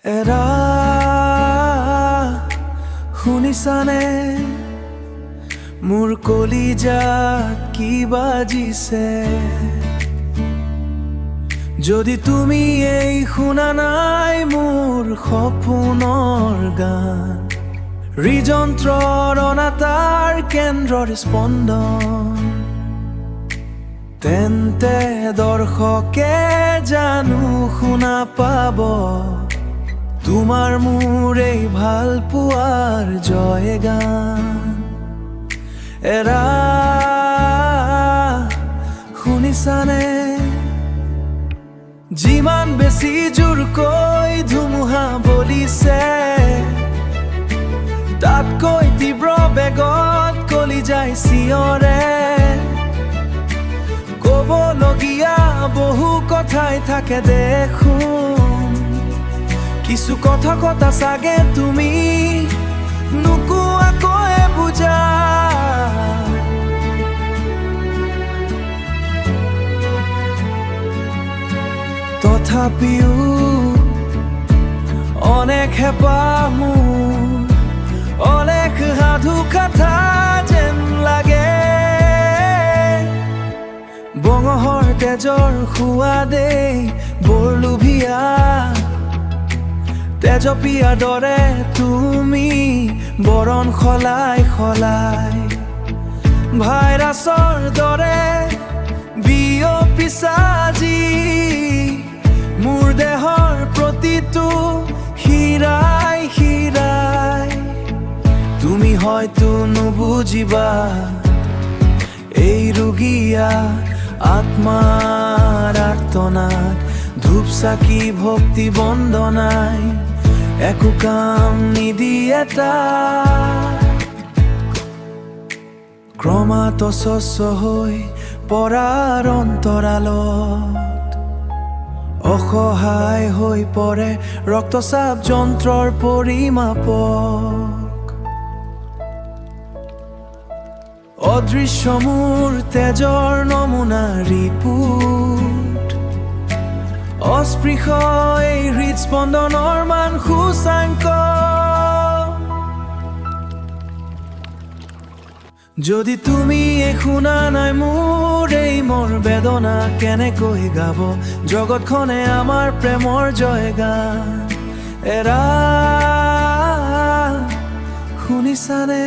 এৰা শুনিছানে মোৰ কলিজাত কি বাজিছে যদি তুমি এই শুনা নাই মোৰ সপোনৰ গান হৃদযন্ত্ৰৰ অনাতাঁৰ কেন্দ্ৰৰ স্পন্দন তেন্তে দৰ্শকে জানো শুনা পাব তোমাৰ মোৰ এই ভাল পোৱাৰ জয়গান এৰা শুনিছানে যিমান বেছি জোৰকৈ ধুমুহা বলিছে তাতকৈ তীব্ৰ বেগত কলিজাই চিঞৰে ক'বলগীয়া বহু কথাই থাকে দেখোন কিছু কথা কথা চাগে তুমি নোকোৱাকৈ বুজা তথাপিও অনেক হেঁপাহ মোৰ অনেক সাধু কথা যেন লাগে বঙহৰ তেজৰ সোৱাদেই বৰ লোভিয়া তেজপিয়াৰ দৰে তুমি বৰণ সলাই সলাই ভাইৰাছৰ দৰে বিয়পিছা আজি মোৰ দেহৰ প্ৰতিটো শিৰাই শিৰাই তুমি হয়তো নুবুজিবা এই ৰোগীয়া আত্মাৰ আৰ্তনাদ ধূপ চাকি ভক্তি বন্দনাই একো কাম নিদিয়ে ক্ৰমাৎ অস্বচ্ছ হৈ পৰাৰ অন্তৰালত অসহায় হৈ পৰে ৰক্তচাপ যন্ত্ৰৰ পৰিমাপক অদৃশ্য মোৰ তেজৰ নমুনা ৰিপোৰ্ট অস্পৃশ এই হৃদস্পন্দনৰ মান সূচাংক যদি তুমি শুনা নাই মোৰ এই মোৰ বেদনা কেনেকৈ গাব জগতখনে আমাৰ প্ৰেমৰ জয়গান এৰা শুনিছানে